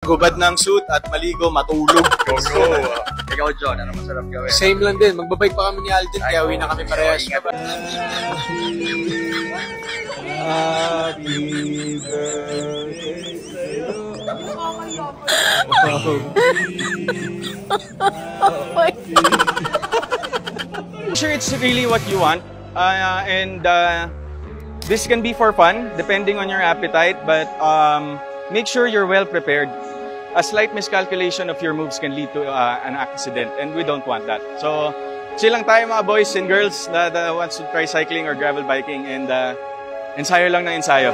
Hubad ng suit at maligo, matulog. Go. Ikaw, John, ano masarap gawin? Same lang din. Magbabike pa kami ni Alden, kaya uwi na kami parehas. Happy birthday. Oh my God. Sure, it's really what you want, and this can be for fun, depending on your appetite, but make sure you're well prepared. A slight miscalculation of your moves can lead to an accident, and we don't want that. So, chill lang tayo mga boys and girls that wants to try cycling or gravel biking, and ensayo lang na ensayo.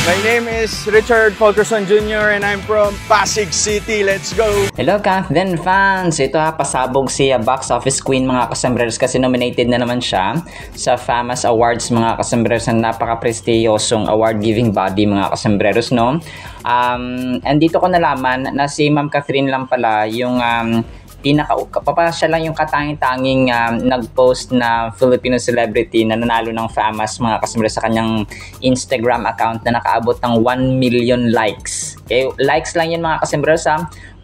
My name is Richard Fulkerson Jr. and I'm from Pasig City. Let's go! Hello Kathden fans! Ito pasabog si Box Office Queen mga kasambreros kasi nominated na naman siya sa FAMAS Awards mga kasambreros na napaka-prestiyosong award-giving body mga kasambreros, no? And dito ko nalaman na si Ma'am Catherine lang pala yung siya lang yung katanging-tanging nag-post na Filipino celebrity na nanalo ng FAMAS mga kasambreros sa kanyang Instagram account na nakaabot ng 1 million likes. Okay? Likes lang yun mga kasambreros,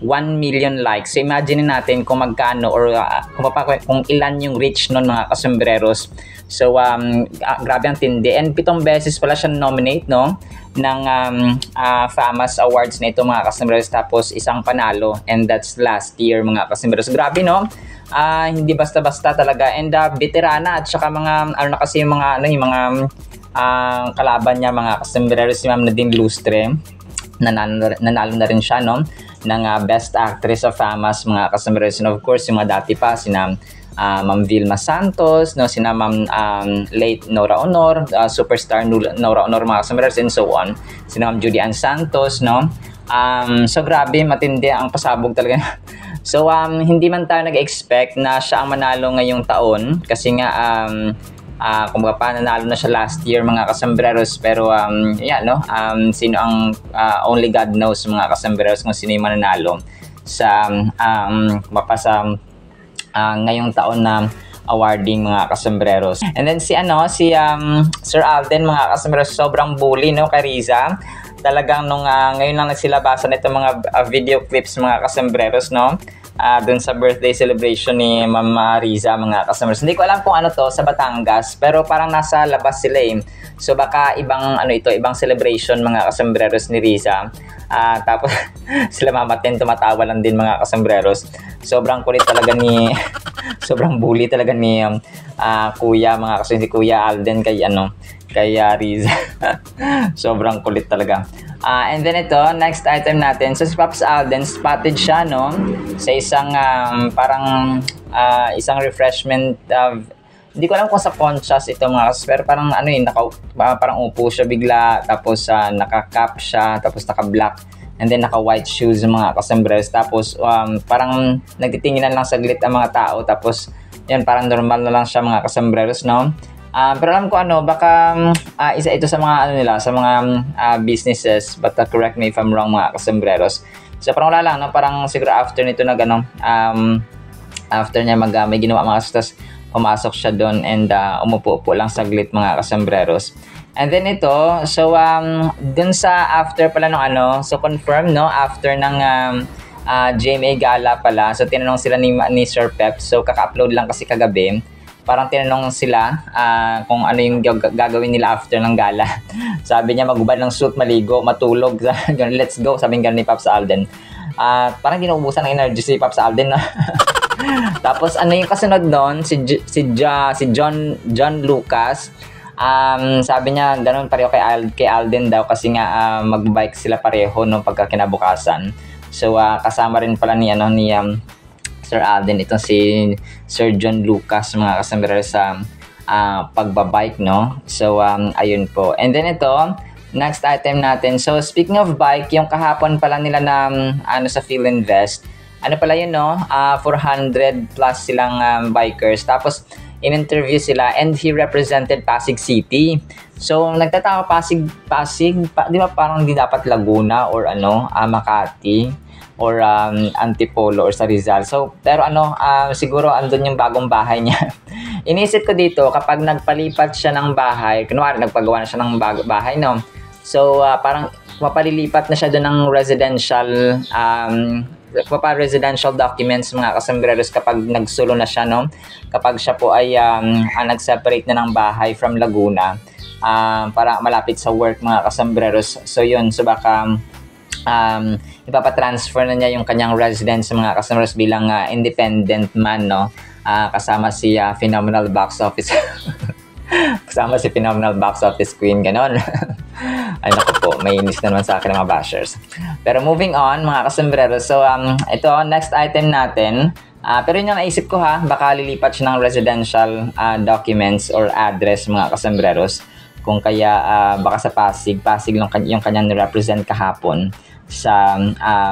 1 million likes. So imagine natin kung magkano or kung ilan yung reach nun mga kasambreros. So grabe ang tindi. And 7 beses pala siya nominate, no, ng FAMAS Awards na ito mga kasambreros, tapos isang panalo, and that's last year mga kasambreros. Grabe, no? Hindi basta-basta talaga, and veterana at saka mga ano na kasi yung mga kalaban niya mga kasambreros, si Ma'am Nadine Lustre, nanalo na rin siya, no, ng Best Actress of FAMAS mga kasambreros. And of course yung mga dati pa, sina Ma'am Vilma Santos, no, sina Ma'am late Nora Honor, superstar Nora Honor mga kasambreros, and so on. Sina Ma'am Judy Ann Santos, no. So grabe, matindi ang pasabog talaga. So hindi man tayo nag-expect na siya ang manalo ngayong taon kasi nga kumbaga pa nanalo na siya last year mga kasambreros, pero yeah, no, sino ang only God knows mga kasambreros kung sino yung mananalo sa ngayong taon na awarding mga kasambreros. And then si Sir Alden mga kasambreros, sobrang bully, no, kay Riza. Talagang nung ngayon lang nagsilabasan itong mga video clips mga kasambreros, no, dun sa birthday celebration ni Ma'am Riza mga kasambreros. Hindi ko alam kung ano to sa Batangas, pero parang nasa labas sila eh. So baka ibang ibang celebration mga kasambreros ni Riza. Tapos sila mamaten tumatawa lang din mga kasambreros. Sobrang kulit talaga sobrang bully talaga ni Kuya mga kasambreros, si Kuya Alden kay Riza. Sobrang kulit talaga. And then ito, next item natin. So si Pops Alden, spotted siya, no, sa isang isang refreshment. Hindi ko alam kung sa Conchas ito mga kasambreros, pero parang parang upo siya bigla, tapos naka-cap siya, tapos naka-black, and then naka-white shoes mga kasambreros. Tapos parang nagtitinginan lang saglit ang mga tao, tapos yun, parang normal na lang siya mga kasambreros, no. Pero alam ko baka isa ito sa mga sa mga businesses, but correct me if I'm wrong mga kasambreros. So parang wala lang, no, parang siguro after nito after niya may ginawa mga kasambreros, pumasok siya doon and umupo-upo lang saglit mga kasambreros. And then ito, so dun sa after pala ng so confirm, no, after ng GMA Gala pala, so tinanong sila ni Sir Pep, so kaka-upload lang kasi kagabi. Parang tinanong sila kung ano yung gagawin nila after ng gala. Sabi niya magubad ng suit, maligo, matulog. Let's go, sabi nga ni Pops Alden. Parang ginuubusan ng energy si Pops Alden. Tapos yung kasunod doon, si John Lucas. Sabi niya ganun pareho kay Alden daw kasi nga magbike sila pareho nung pagkakinabukasan. So kasama rin pala ni Sir Alden itong si Sir John Lucas mga kasambreros sa pagbabike, no. So ayun po. And then ito, next item natin. So speaking of bike, yung kahapon pala nila na sa PhilInvest, pala yun, no, 400 plus silang bikers. Tapos in-interview sila and he represented Pasig City. So nagtataka Pasig, di ba parang di dapat Laguna or Makati or Antipolo or sa Rizal. So pero siguro andun yung bagong bahay niya. Inisip ko dito kapag nagpalipat siya ng bahay, kunwari nagpagawa na siya ng bahay, no. So parang mapalilipat na siya doon ng residential documents mga kasembreros kapag nagsulo na siya, no? Kapag siya po ay nag-separate na ng bahay from Laguna para malapit sa work mga kasembreros. So yun, so baka ipapatransfer na niya yung kanyang residence mga kasembreros bilang independent man, no? Kasama si Phenomenal Box Office kasama si Phenomenal Box Office Queen, ganon. Ay naku po, may inis na naman sa akin ng mga bashers. Pero moving on mga kasembreros, so ito next item natin, pero yun yung naisip ko ha, baka lilipat siya ng residential documents or address mga kasembreros, kung kaya baka sa Pasig lang yung kanyang nirepresent kahapon sa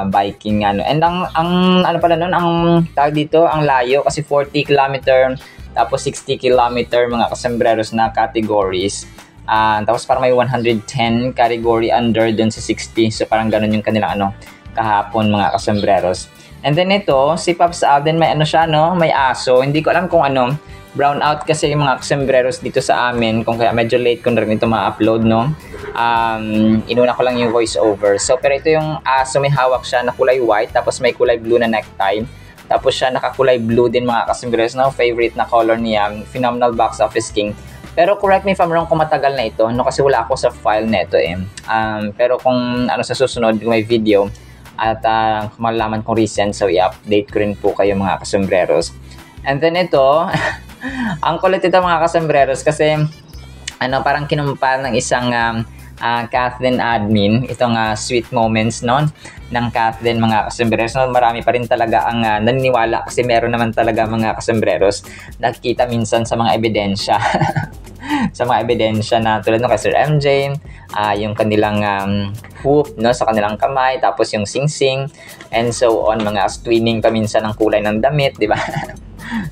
biking ano. And ang ano pala nun, ang tawag dito, ang layo kasi 40 kilometer tapos 60 kilometer mga kasembreros na categories. Tapos parang may 110 category under dun sa 60. So parang ganun yung kanilang ano kahapon mga kasembreros. And then ito, si Pops Alden may ano siya, no? May aso. Hindi ko alam kung ano. Brown out kasi yung mga kasembreros dito sa amin. Kung kaya medyo late ko na rin ito ma-upload, no? Inuna ko lang yung voice over. So pero ito yung aso, may hawak siya na kulay white. Tapos may kulay blue na necktie. Tapos siya nakakulay blue din mga kasembreros, no? Favorite na color niya, Phenomenal Box Office King. Pero correct me if I'm wrong kung matagal na ito, no? Kasi wala ako sa file nito eh. Pero kung ano sa susunod, kung may video at kung malalaman kong recent, so i-update ko rin po kayo mga kasembreros. And then ito, ang kulit ito mga kasembreros kasi ano, parang kinumpal ng isang Kathleen admin, itong sweet moments no, ng Kathleen mga kasembreros. No, marami pa rin talaga ang naniniwala kasi meron naman talaga mga kasembreros nakikita minsan sa mga ebidensya sa mga ebidensya na tulad ng kay Sir MJ, yung kanilang hoop no, sa kanilang kamay, tapos yung sing-sing and so on, mga twinning pa minsan ng kulay ng damit, di ba?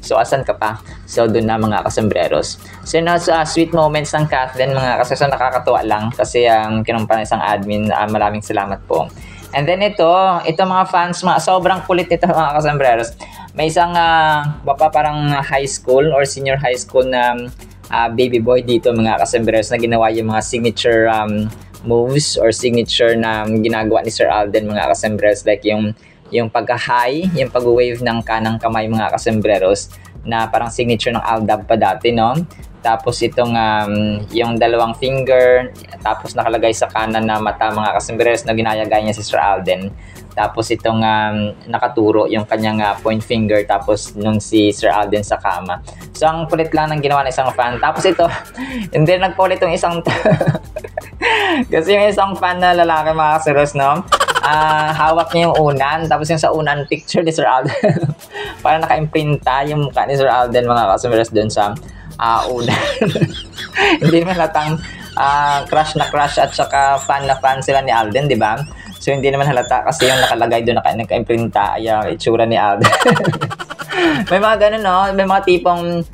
So asan ka pa? So doon na mga kasembreros. So na sweet moments ng Kathleen mga kasembreros, nakakatuwa lang kasi kinumpa ng isang admin, maraming salamat po. And then ito mga fans, sobrang kulit ito mga kasembreros. May isang parang high school or senior high school na baby boy dito mga kasembreros na ginawa yung mga signature moves or signature na ginagawa ni Sir Alden mga kasembreros, like yung pagka-high, yung pag-wave ng kanang kamay mga kasembreros na parang signature ng Aldab pa dati, no? Tapos itong yung dalawang finger, tapos nakalagay sa kanan na mata mga kasembreros na ginayagay niya si Sir Alden. Tapos itong nakaturo yung kanyang point finger, tapos nung si Sir Alden sa kama. So ang kulit lang ng ginawa ng isang fan. Tapos ito, hindi nagpulit yung isang kasi yung isang fan na lalaki mga kasembreros, no? Hawak niya yung unan, tapos yung sa unan picture ni Sir Alden parang naka-imprinta yung mukha ni Sir Alden mga kasembreros doon sa unan. Hindi naman halatang crush na crush at saka fan na fan sila ni Alden, di ba? So hindi naman halata kasi yung nakalagay doon naka-imprinta ay yung itsura ni Alden. May mga ganun, no? May mga tipong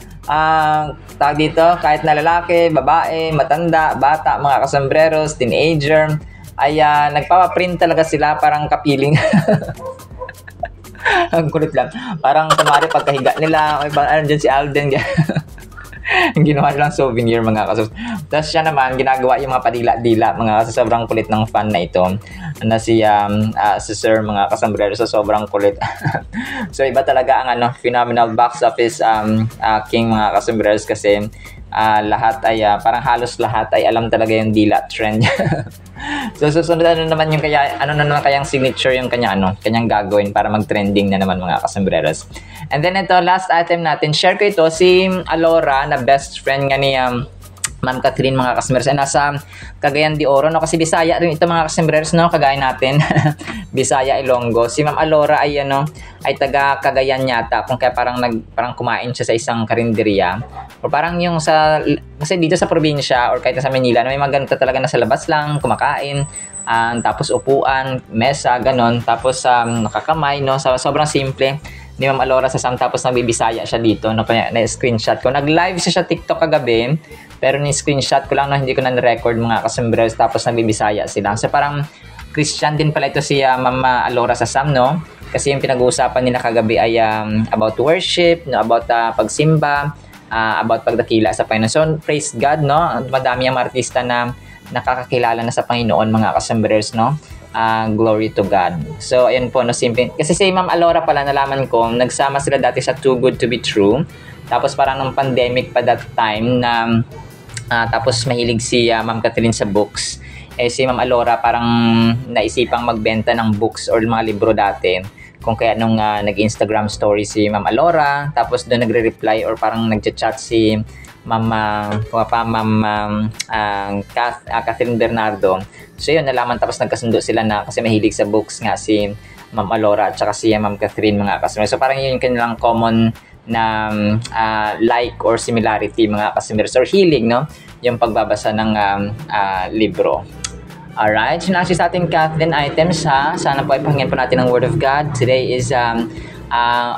tawag dito, kahit na lalaki, babae, matanda, bata, mga kasembreros, teenager, ay nagpapaprint talaga sila, parang kapiling. Ang kulit lang. Parang kunwari pagkahiga nila, ano dyan si Alden. Ginawa nilang souvenir mga kasus. Tapos siya naman, ginagawa yung mga padila-dila mga kasus. Sobrang kulit ng fan na ito. Na si Sir mga kasembreros, so sobrang kulit. So iba talaga ang Phenomenal Box Office King mga kasembreros kasi lahat ay parang halos lahat ay alam talaga yung dila trend. So susunod naman yung kayang signature yung kanyang gagawin para mag-trending na naman mga kasembreros. And then ito last item natin, share ko ito, si Alora na best friend nga ni Ma'am Catherine mga kasembreros ay nasa Cagayan de Oro, no? Kasi Bisaya rin ito mga kasembreros, no? Kagaya natin. Bisaya, Ilonggo. Si Ma'am Alora ay ay taga Cagayan yata, kung kaya parang kumain siya sa isang karinderya. O parang yung kasi dito sa probinsya or kahit sa Manila, may mga ganito talaga na sa labas lang, kumakain. Tapos upuan, mesa, ganon. Tapos nakakamay, no? Sobrang simple ni Ma'am Alora sa tapos nagbibisaya siya dito, no? Na-screenshot ko. Nag-live siya sa TikTok kagabi, pero ni-screenshot ko lang, no? Hindi ko na-record mga kasembreros, tapos nagbibisaya sila. So parang Christian din pala ito si Ma'am Alora sa no? Kasi yung pinag-uusapan nila kagabi ay about worship, no? About pagsimba, about pagdakila sa Panginoon. So praise God, no? Madami ang artista na nakakakilala na sa Panginoon, mga kasombrers, no? Glory to God. So, ayun po, no, simple. Kasi si Ma'am Alora pala, nalaman ko, nagsama sila dati sa Too Good to Be True. Tapos parang nung pandemic pa that time na tapos mahilig si Ma'am Catherine sa books. Si Ma'am Alora parang naisipang magbenta ng books or mga libro dati. Kung kaya nung nag-Instagram story si Ma'am Alora, tapos doon nagre-reply or parang nagchat-chat si Catherine Bernardo. So yun, nalaman tapos nagkasundo sila na kasi mahilig sa books nga si Ma'am Alora at saka si Ma'am Catherine, mga kasumers. So parang yun yung kanilang common na like or similarity, mga kasumers, or healing, no? Yung pagbabasa ng libro. Alright, so next sa ating Kathleen items, ha. Sana po ay pakinggan po natin ang Word of God. Today is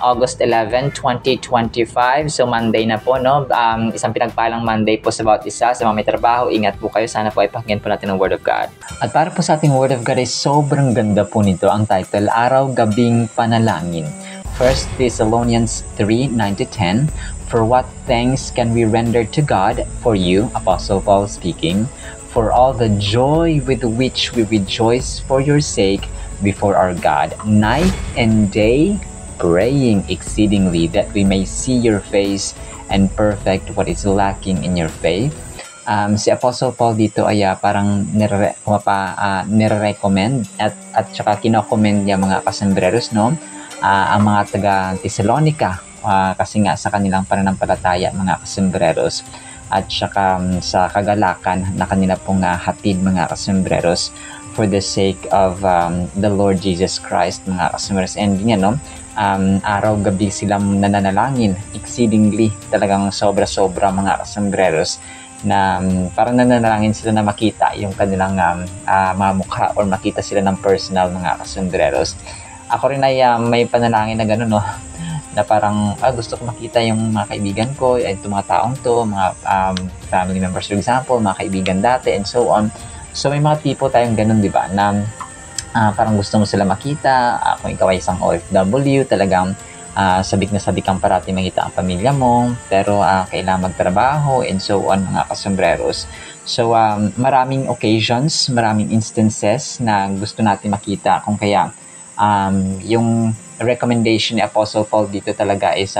August 11, 2025. So Monday na po, no? Isang pinagpalang Monday po sa bawat isa. Sa mga may trabaho, ingat po kayo. Sana po ay pakinggan po natin ang Word of God. At para po sa ating Word of God ay sobrang ganda po nito. Ang title, Araw Gabing Panalangin. 1 Thessalonians 3:9-10. For what thanks can we render to God for you, Apostle Paul speaking, for all the joy with which we rejoice for your sake before our God, night and day, praying exceedingly that we may see your face and perfect what is lacking in your faith. Si Apostle Paul dito ay parang nire-recommend at saka kino-commend niya mga kasembreros, no? Ang mga taga Thessalonica kasi nga sa kanilang pananampalataya, mga kasembreros, at saka sa kagalakan na kanila pong hatid, mga kasembreros, for the sake of the Lord Jesus Christ, mga kasembreros. And yun, no? Araw-gabi silang nananalangin, exceedingly, talagang sobra-sobra, mga kasembreros, na parang nananalangin sila na makita yung kanilang mga mukha or makita sila ng personal, mga kasembreros. Ako rin ay may panalangin na gano'n, no? Na parang gusto ko makita yung mga kaibigan ko, itong mga taong to, mga family members, for example, mga kaibigan dati, and so on. So may mga tipo tayong ganun, di ba, na parang gusto mo sila makita. Kung ikaw ay isang OFW, talagang sabik na sabik kang parati makita ang pamilya mo, pero kailangan magtrabaho, and so on, mga kasembreros. So maraming occasions, maraming instances na gusto natin makita, kung kaya yung recommendation ni Apostle Paul dito talaga is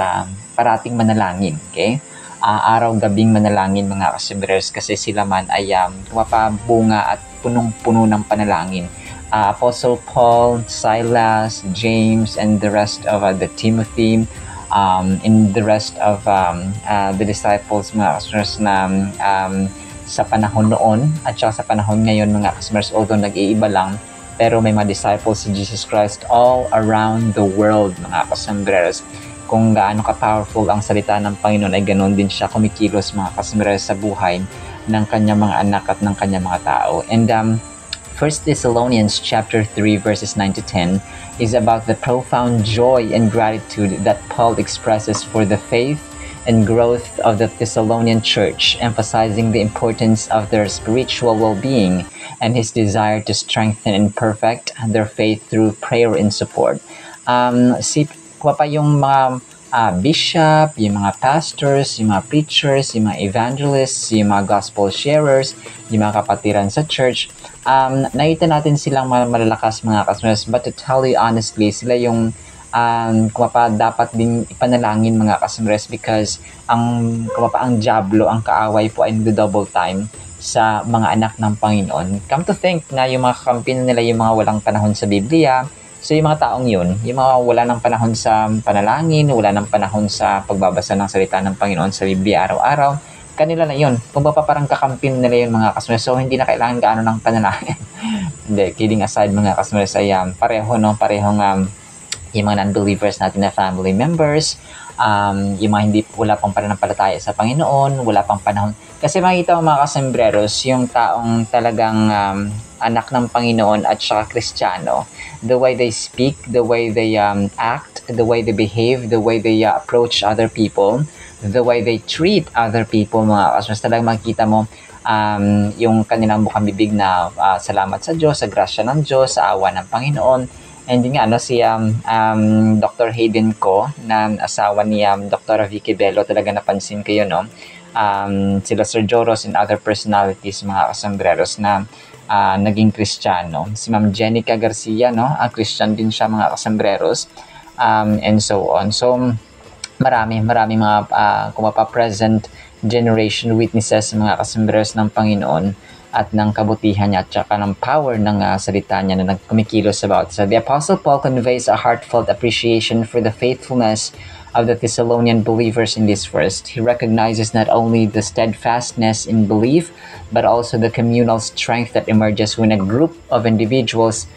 parating manalangin, okay? Araw-gabing manalangin, mga kasembreros, kasi sila man ay mapabunga at punong-puno ng panalangin. Apostle Paul, Silas, James, and the rest of the Timothy, and the rest of the disciples, mga kasembreros, na sa panahon noon at saka sa panahon ngayon, mga kasembreros, although nag-iiba lang, pero may mga disciples si Jesus Christ all around the world, mga kasembreros. Kung gaano ka-powerful ang salita ng Panginoon, ay ganoon din siya kumikilos, mga kasembreros, sa buhay ng kanyang mga anak at ng kanyang mga tao. And 1 Thessalonians chapter 3 verses 9-10 is about the profound joy and gratitude that Paul expresses for the faith and growth of the Thessalonian church, emphasizing the importance of their spiritual well-being and his desire to strengthen and perfect their faith through prayer and support. Yung mga bishop, yung mga pastors, yung mga preachers, yung mga evangelists, yung mga gospel sharers, yung mga kapatiran sa church, nakita natin silang malalakas, mga kasembreros, but to tell you honestly, sila yung dapat ding ipanalangin, mga kasembreros, because ang diablo, ang kaaway po ay double time sa mga anak ng Panginoon. Come to think na yung mga kakampi nila, yung mga walang panahon sa Biblia. So yung mga taong yun, yung mga wala ng panahon sa panalangin, wala ng panahon sa pagbabasa ng salita ng Panginoon sa Biblia araw-araw, kanila na yun. Kung ba parang kakampi nila yun, mga kasembreros, so hindi na kailangan gaano ng panalangin. Hindi, kidding aside, mga kasembreros, ay parehong yung mga non-believers natin na family members, yung mga wala pang pananampalataya sa Panginoon, wala pang panahon. Kasi makita mo, mga kasembreros, yung taong talagang anak ng Panginoon at saka Kristiyano, the way they speak, the way they act, the way they behave, the way they approach other people, the way they treat other people, mga kasembreros, talagang makita mo yung kanilang bukang bibig na salamat sa Diyos, sa grasya ng Diyos, sa awa ng Panginoon. And yun nga, si Dr. Hayden ko, na asawa ni Dr. Vicky Bello, talaga napansin ko yun, no? sila Sir Joros and other personalities mga kasambreros na naging Kristiyano. Si Ma'am Jenica Garcia, no? Christian din siya mga kasambreros, and so on. So, marami mga present generation witnesses mga kasambreros ng Panginoon at ng kabutihan niya at saka ng power ng salita niya na nagkumikilos about. So the Apostle Paul conveys a heartfelt appreciation for the faithfulness of the Thessalonian believers in this verse. He recognizes not only the steadfastness in belief, but also the communal strength that emerges when a group of individuals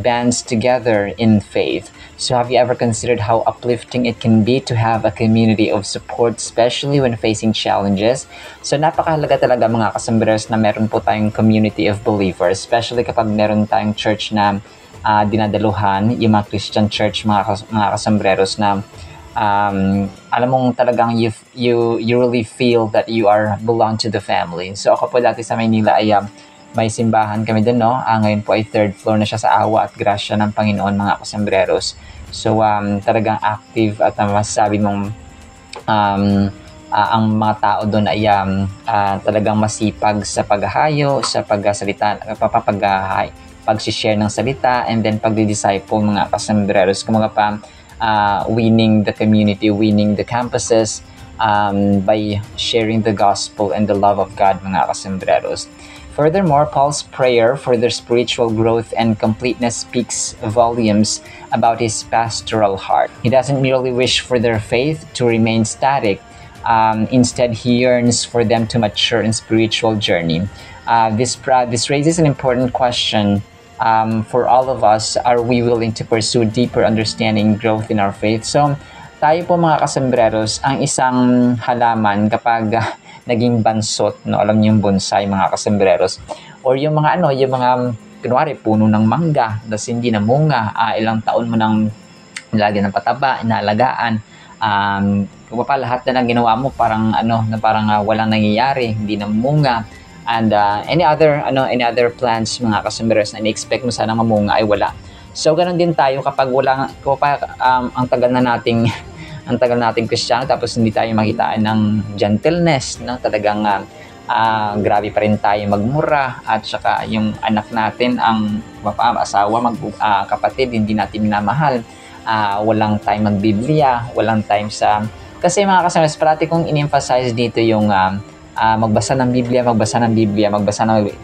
bands together in faith. So have you ever considered how uplifting it can be to have a community of support, especially when facing challenges? So napakahalaga talaga mga kasambreros na meron po tayong community of believers, especially kapag meron tayong church na dinadaluhan, yung mga Christian church mga kasambreros na alam mong talagang you really feel that you are belong to the family. So ako po dati sa Maynila ay may simbahan kami din, no? Ngayon po ay 3rd floor na siya sa awa at grasya ng Panginoon mga kasambreros. So talagang active at masasabi mong ang mga tao doon ay talagang masipag sa paghahayo, sa pagsalita, pag-share ng salita, and then pagdi-disciple mga kasambreros. Kumaga pa winning the community, winning the campuses by sharing the gospel and the love of God mga kasambreros. Furthermore, Paul's prayer for their spiritual growth and completeness speaks volumes about his pastoral heart. He doesn't merely wish for their faith to remain static. Instead, he yearns for them to mature in spiritual journey. This raises an important question for all of us. Are we willing to pursue deeper understanding and growth in our faith? So, tayo po mga kasambreros, ang isang halaman kapag naging bansot, no, alam niyo yung bonsai mga kasambreros, or yung mga kunwari puno ng mangga, tas hindi namunga, ilang taon mo nang nilagyan ng pataba, inalagaan, kung pa lahat na ginawa mo parang walang nangyayari, hindi namunga, and any other plans mga kasambreros na in-expect mo sana mamunga ay wala. So ganun din tayo kapag ang tagal nating Kristiyano tapos hindi tayo makitaan ng gentleness, no? Talagang grabe pa rin tayo magmura, at saka yung anak natin, ang asawa, kapatid, hindi natin minamahal, walang time magbiblia, walang time kasi mga kasamaras, parati kong in-emphasize dito yung magbasa ng Biblia,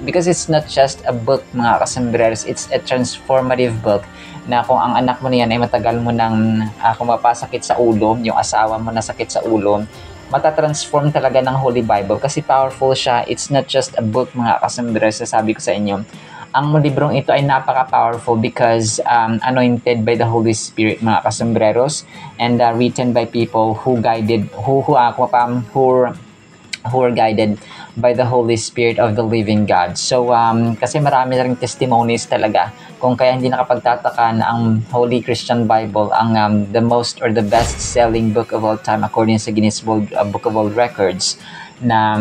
because it's not just a book mga kasambreros, it's a transformative book na kung ang anak mo na yan ay matagal mo nang kung mapasakit sa ulo, yung asawa mo na sakit sa ulo, matatransform talaga ng Holy Bible kasi powerful siya. It's not just a book mga kasambreros, sasabi ko sa inyo. Ang librong ito ay napaka-powerful because anointed by the Holy Spirit mga kasambreros, and written by people who were guided by the Holy Spirit of the living God. So, kasi marami na rin testimonies talaga kung kaya hindi nakapagtataka na ang Holy Christian Bible ang the most or the best-selling book of all time according sa Guinness Book of World Records, na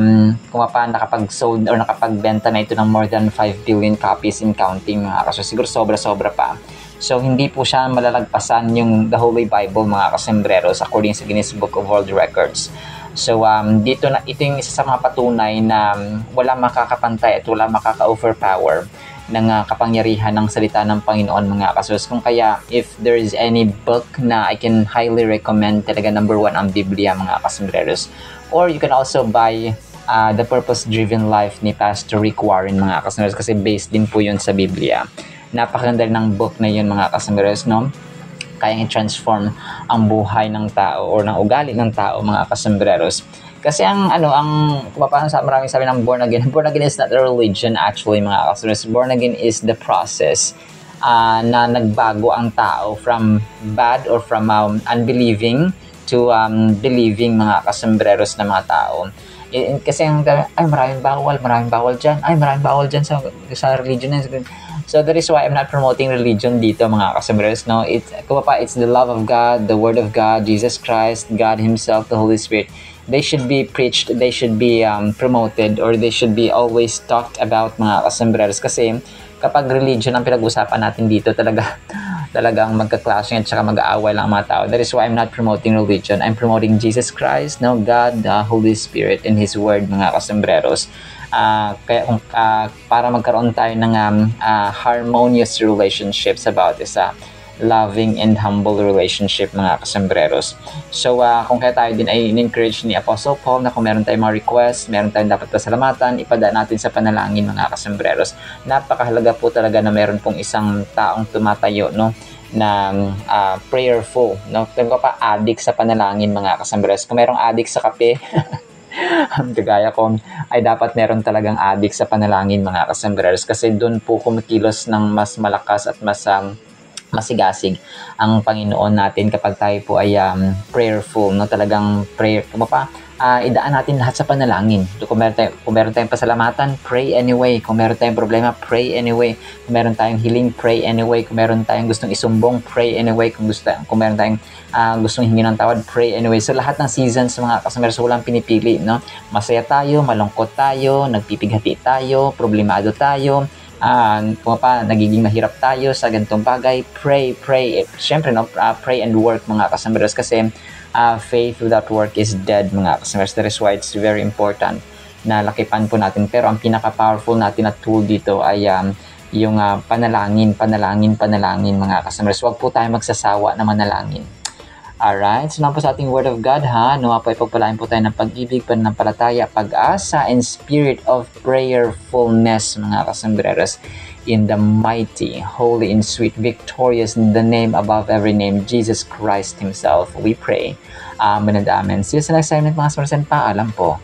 kung nakapag-sold or nakapagbenta na ito ng more than 5 billion copies in counting mga kaso. Siguro sobra-sobra pa. So, hindi po siya malalagpasan yung the Holy Bible mga kasembreros according sa Guinness Book of World Records. So, ito yung isa sa mga patunay na wala makakapantay at wala makaka-overpower ng kapangyarihan ng salita ng Panginoon mga kasos. Kung kaya, if there is any book na I can highly recommend, talaga number 1 ang Biblia mga kasembreros. Or you can also buy The Purpose-Driven Life ni Pastor Rick Warren mga kasembreros, kasi based din po yun sa Biblia. Napakaganda ng book na yun mga kasembreros, no? Kayang i-transform ang buhay ng tao or ng ugali ng tao mga kasembreros. Kasi maraming sabi ng born again is not a religion actually mga kasembreros. Born again is the process na nagbago ang tao from bad or from unbelieving to believing mga kasembreros na mga tao. Kasi maraming bawal dyan sa religion na. So that is why I'm not promoting religion dito mga kasembreros, no? It's the love of God, the Word of God, Jesus Christ, God Himself, the Holy Spirit. They should be preached, they should be promoted, or they should be always talked about mga kasembreros. Kasi kapag religion ang pinag-usapan natin dito, talaga talagang magka-clashing at saka mag-aaway lang ang mga tao. That is why I'm not promoting religion. I'm promoting Jesus Christ, no, God, the Holy Spirit, and His Word, mga kasembreros. Kaya kung para magkaroon tayo ng harmonious relationships about this loving and humble relationship, mga kasembreros. So kung kaya tayo din ay in-encourage ni Apostle Paul na kung meron tayong mga request, meron tayong dapat pasalamatan, ipadaan natin sa panalangin, mga kasembreros. Napakahalaga po talaga na meron pong isang taong tumatayo, no, na prayerful, no, pa addict sa panalangin, mga kasembreros. Kung merong addict sa kape kagaya ko, ay dapat meron talagang addict sa panalangin, mga kasembreros, kasi doon po kumikilos ng mas malakas at mas masigasig ang Panginoon natin kapag tayo po ay prayerful, no, talagang prayer, idaan natin lahat sa panalangin. Kung meron tayong pasalamatan, pray anyway. Kung meron tayong problema, pray anyway. Kung meron tayong healing, pray anyway. Kung meron tayong gustong isumbong, pray anyway. Kung meron tayong gustong hingin ng tawad, pray anyway. So lahat ng seasons, mga kasama, so walang pinipili, no? Masaya tayo, malungkot tayo, nagpipighati tayo, problemado tayo, nagiging mahirap tayo sa ganitong bagay, pray. Siyempre, no, pray and work, mga kasamaras, kasi faith without work is dead, mga kasamaras. That is why it's very important na lakipan po natin. Pero ang pinaka-powerful natin na tool dito ay yung panalangin, mga kasamaras. Huwag po tayo magsasawa na manalangin. Alright, so naman po sa ating Word of God, nawa po ipagpalain po tayo ng pag-ibig, pananampalataya, pag-asa, and spirit of prayerfulness, mga kasembreros, in the mighty, holy, and sweet, victorious, in the name above every name, Jesus Christ Himself, we pray. Amen and amen. See you sa next segment, mga kasembreros, and paalam po.